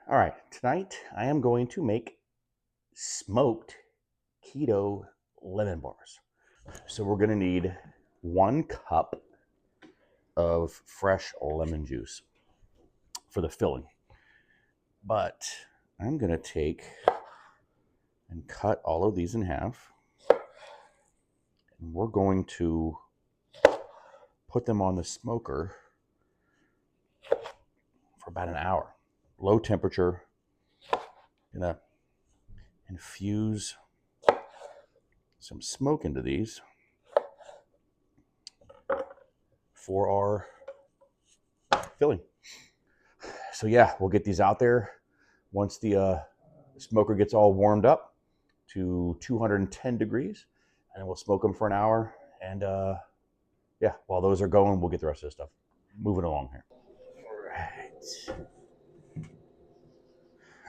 All right, tonight I am going to make smoked keto lemon bars. So we're going to need 1 cup of fresh lemon juice for the filling. But I'm going to take and cut all of these in half. And we're going to put them on the smoker for about an hour. Low temperature. Gonna infuse some smoke into these for our filling. So yeah, we'll get these out there once the smoker gets all warmed up to 210 degrees, and we'll smoke them for an hour. And yeah, while those are going, we'll get the rest of this stuff moving along here.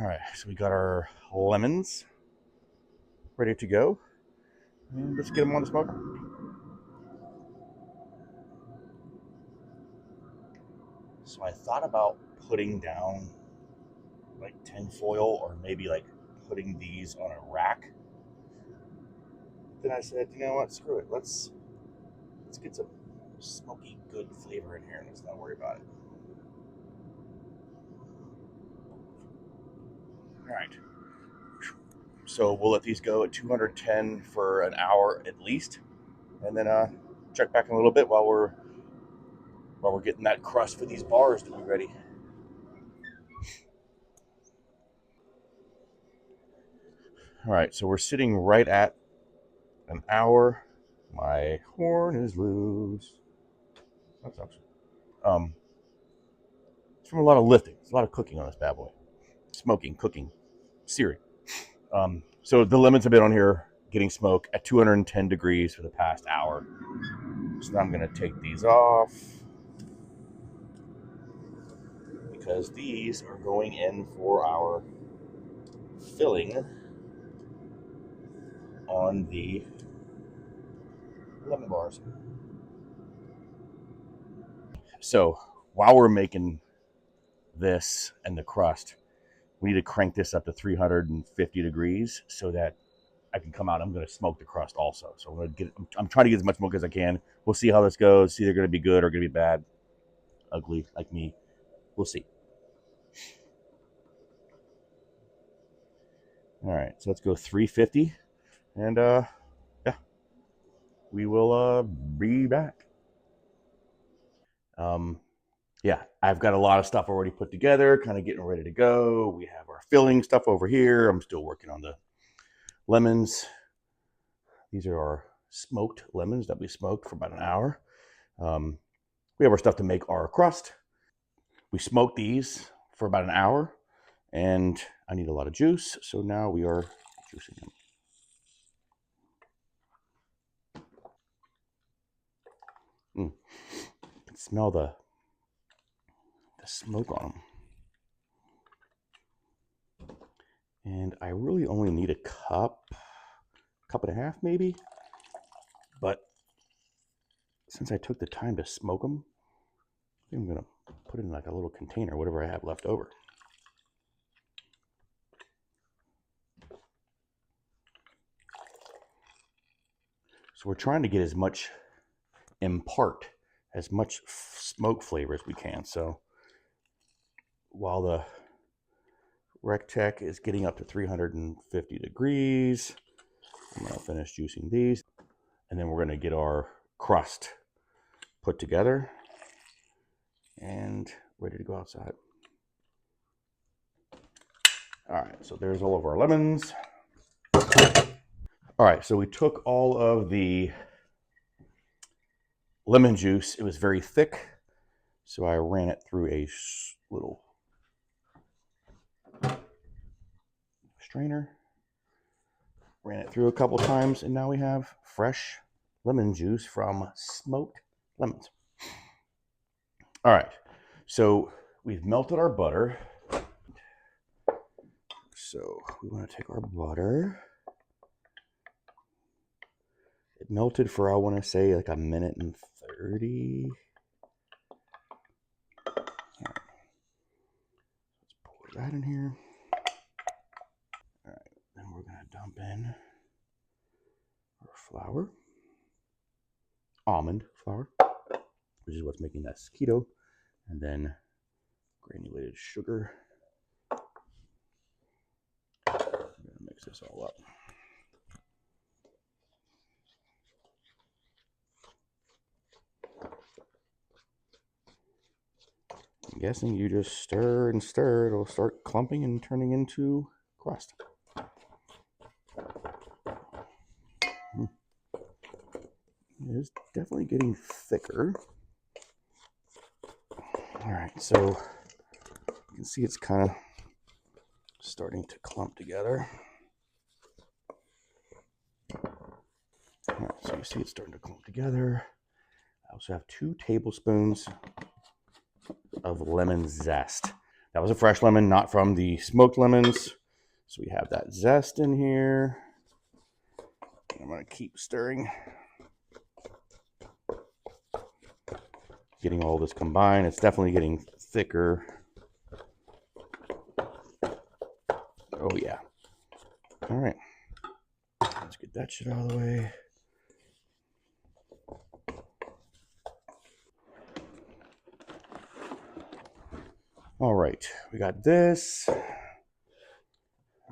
All right, so we got our lemons ready to go. And let's get them on the smoker. So I thought about putting down like tinfoil or maybe like putting these on a rack. Then I said, you know what, screw it. Let's get some smoky, good flavor in here and let's not worry about it. All right. So we'll let these go at 210 for an hour at least, and then check back in a little bit while we're getting that crust for these bars to be ready. All right, so we're sitting right at an hour. My horn is loose. That sucks. It's from a lot of lifting. It's a lot of cooking on this bad boy. Smoking, cooking, searing. So the lemons have been on here getting smoke at 210 degrees for the past hour. So now I'm going to take these off because these are going in for our filling on the lemon bars. So while we're making this and the crust, we need to crank this up to 350 degrees so that I can come out. I'm going to smoke the crust also. So I'm trying to get as much smoke as I can. We'll see how this goes. See, they're going to be good or going to be bad, ugly like me. We'll see. All right, so let's go 350, and yeah, we will be back. Yeah, I've got a lot of stuff already put together, kind of getting ready to go. We have our filling stuff over here. I'm still working on the lemons. These are our smoked lemons that we smoked for about an hour. We have our stuff to make our crust. We smoked these for about an hour, and I need a lot of juice, so now we are juicing them. You can smell the smoke on them. And I really only need a cup and a half maybe. But since I took the time to smoke them, I'm going to put it in like a little container, whatever I have left over. So we're trying to get as much smoke flavor as we can. So while the Rectech is getting up to 350 degrees, I'm going to finish juicing these. And then we're going to get our crust put together and ready to go outside. All right, so there's all of our lemons. All right, so we took all of the lemon juice. It was very thick, so I ran it through a little strainer. Ran it through a couple times, and now we have fresh lemon juice from smoked lemons. All right, so we've melted our butter. So we want to take our butter. It melted for, I want to say, like 1:30. Let's pour that in here. All right, then we're gonna dump in our flour, almond flour, which is what's making this keto, and then granulated sugar. I'm gonna mix this all up. I'm guessing you just stir and stir, it'll start clumping and turning into crust. It is definitely getting thicker. All right, so you can see it's kind of starting to clump together. All right, so you see it's starting to clump together. I also have 2 tablespoons of lemon zest. That was a fresh lemon, not from the smoked lemons. So we have that zest in here. I'm going to keep stirring. Getting all this combined. It's definitely getting thicker. Oh, yeah. All right. Let's get that shit out of the way. All right. We got this.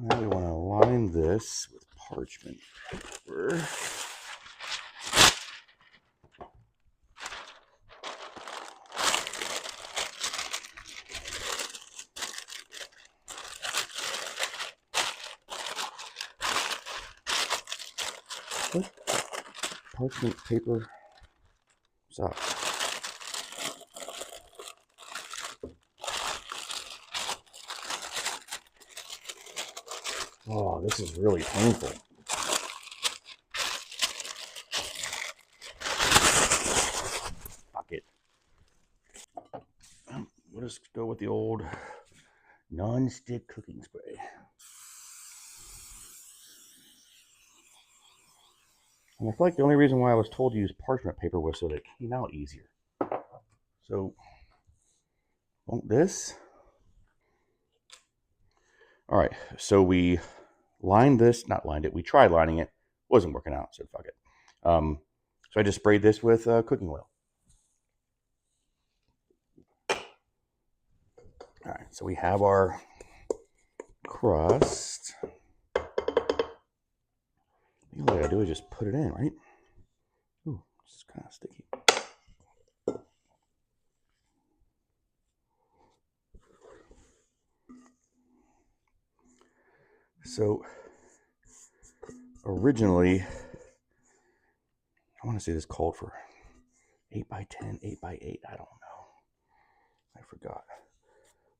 Now we want to line this with parchment paper. What parchment paper sucks. Oh, this is really painful. Fuck it. We'll just go with the old non-stick cooking spray. And I feel like the only reason why I was told to use parchment paper was so that it came out easier. So, won't this? All right, so we lined this, not lined it, we tried lining it, wasn't working out, so fuck it. So I just sprayed this with cooking oil. All right, so we have our crust. All I gotta do is just put it in, right? Ooh, this is kind of sticky. So originally, I want to say this called for 8 by 10, 8 by 8. I don't know. I forgot.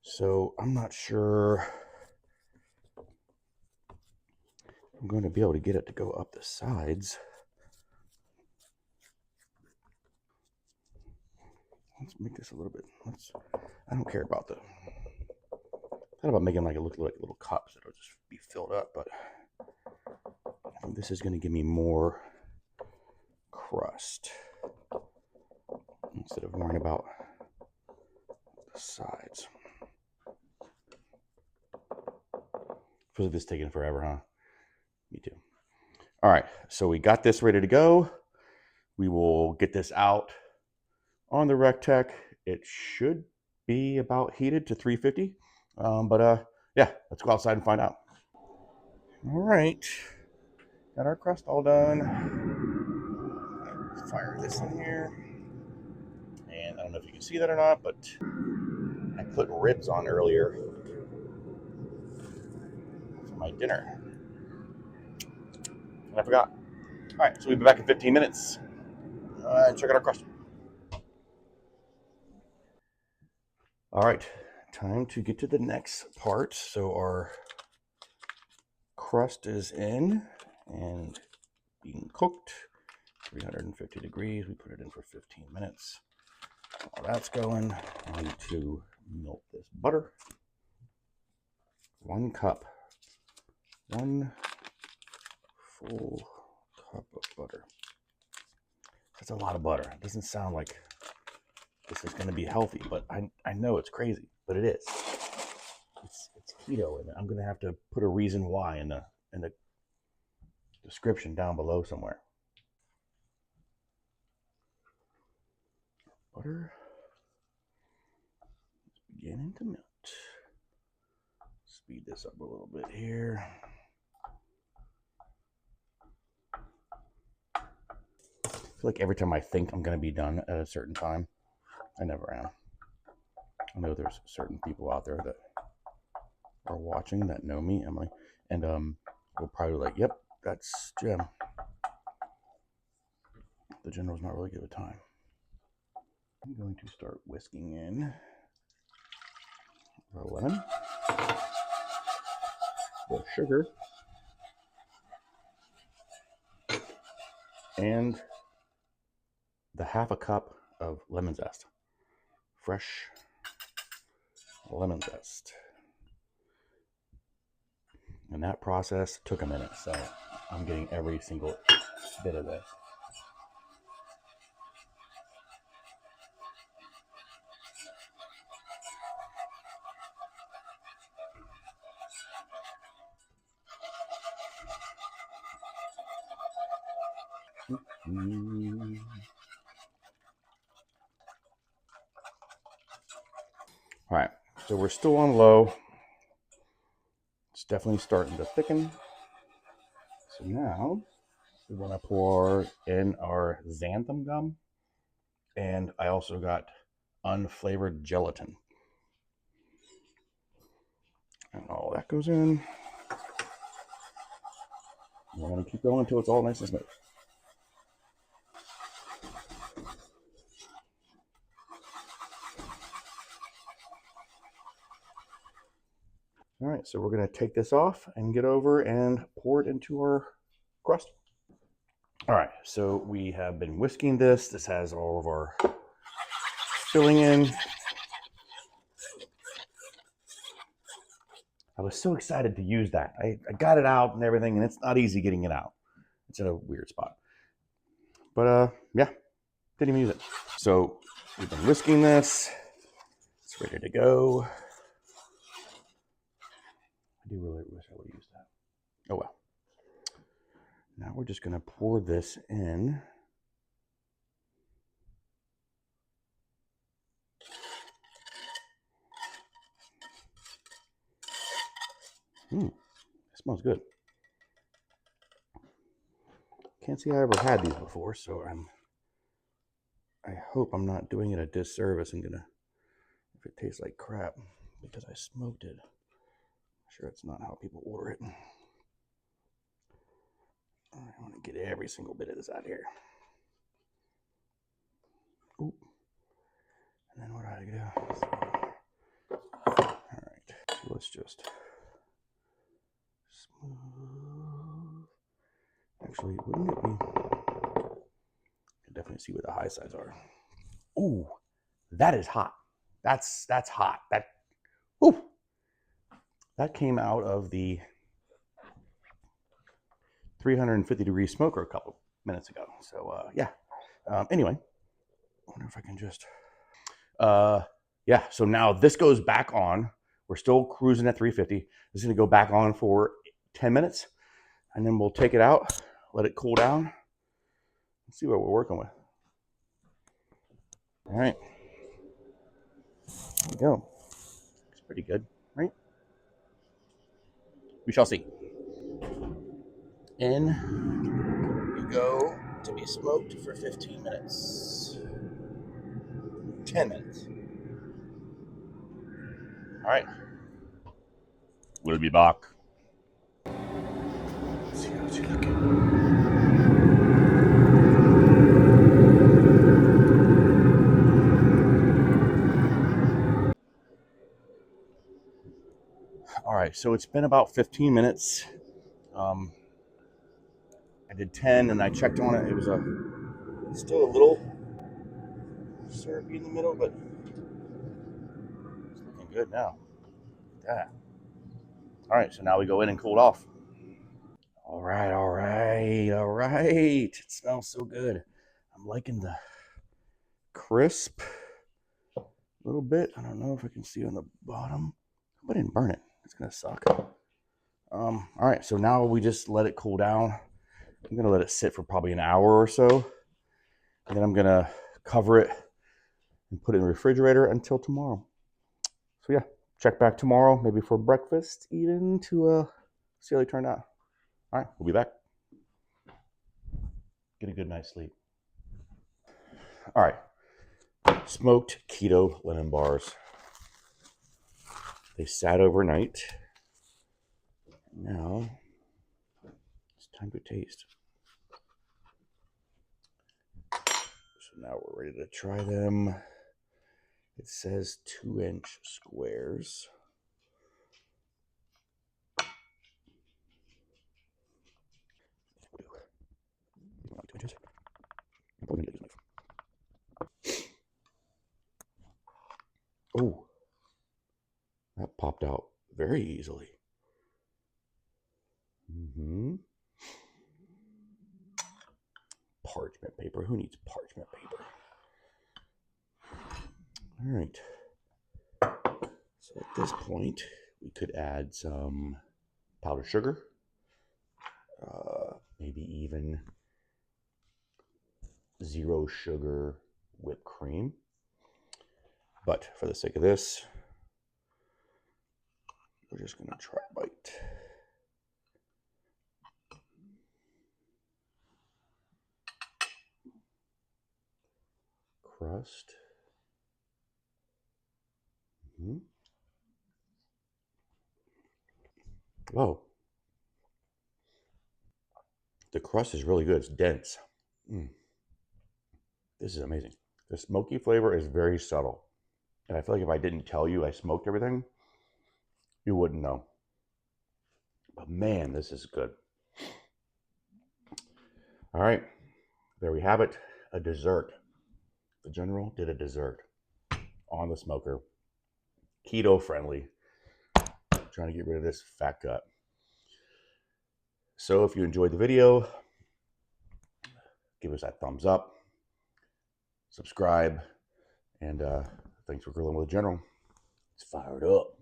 So I'm not sure I'm going to be able to get it to go up the sides. Let's make this a little bit. I don't care about not about making like it look like little cups that'll just be filled up, but I think this is going to give me more crust instead of worrying about the sides. Feels like this is taking forever, huh? Me too. All right, so we got this ready to go. We will get this out on the Rectech. It should be about heated to 350. Yeah, let's go outside and find out. All right, got our crust all done. Fire this in here. And I don't know if you can see that or not, but I put ribs on earlier for my dinner. And I forgot. All right, so we'll be back in 15 minutes. Check out our crust. All right, time to get to the next part. So our crust is in and being cooked, 350 degrees. We put it in for 15 minutes. While that's going, I need to melt this butter. 1 cup, 1 full cup of butter. That's a lot of butter. It doesn't sound like this is going to be healthy, but I know it's crazy, but it is. it's keto, and I'm gonna have to put a reason why in the description down below somewhere. Butter is beginning to melt. Speed this up a little bit here. I feel like every time I think I'm gonna be done at a certain time, I never am. I know there's certain people out there that are watching that know me, Emily, and will probably be like, yep, that's Jim. The general's not really good with time. I'm going to start whisking in the lemon, the sugar, and the half a cup of lemon zest. Fresh lemon zest. And that process took a minute, so I'm getting every single bit of this. All right, so we're still on low. It's definitely starting to thicken. So now we want to pour in our xanthan gum, and I also got unflavored gelatin. And all that goes in. We're going to keep going until it's all nice and smooth. All right, so we're going to take this off and get over and pour it into our crust. All right, so we have been whisking this. This has all of our filling in. I was so excited to use that. I got it out and everything, and it's not easy getting it out. It's in a weird spot. But yeah, didn't even use it. So we've been whisking this. It's ready to go. I do really wish I would use that. Oh well. Now we're just going to pour this in. It smells good. Can't say I ever had these before, so I hope I'm not doing it a disservice and gonna, if it tastes like crap because I smoked it. I'm sure it's not how people order it. I want to get every single bit of this out here. Oop. And then what do I do? All right, so let's just smooth. Actually, wouldn't it be? You can definitely see where the high sides are. Ooh, that is hot. That's hot. That came out of the 350-degree smoker a couple minutes ago. So yeah. Anyway, I wonder if I can just. Yeah. So now this goes back on. We're still cruising at 350. This is gonna go back on for 10 minutes, and then we'll take it out, let it cool down. Let's see what we're working with. All right. There we go. It's pretty good, right? We shall see. In you go to be smoked for 15 minutes. 10 minutes. All right. We'll be back. Let's see how's it looking. All right, so it's been about 15 minutes. I did 10 and I checked on it. It was still a little syrupy in the middle, but it's looking good now. Yeah. All right, so now we go in and cool it off. All right. It smells so good. I'm liking the crisp a little bit. I don't know if I can see on the bottom. But I didn't burn it. It's gonna suck. All right, so now we just let it cool down. I'm gonna let it sit for probably an hour or so, and then I'm gonna cover it and put it in the refrigerator until tomorrow. So yeah, check back tomorrow, maybe for breakfast, even to see how they turn out. All right, we'll be back. Get a good night's sleep. All right, smoked keto lemon bars. They sat overnight. Now it's time to taste. So now we're ready to try them. It says 2-inch squares. Oh, that popped out very easily. Parchment paper. Who needs parchment paper? All right. So at this point, we could add some powdered sugar, maybe even zero sugar whipped cream. But for the sake of this, we're just going to try a bite. Crust. Oh, the crust is really good. It's dense. This is amazing. The smoky flavor is very subtle. And I feel like if I didn't tell you I smoked everything, you wouldn't know. But man, this is good. All right, there we have it. A dessert. The General did a dessert on the smoker. Keto friendly. Trying to get rid of this fat gut. So if you enjoyed the video, give us that thumbs up, subscribe, and thanks for grilling with the General. It's fired up.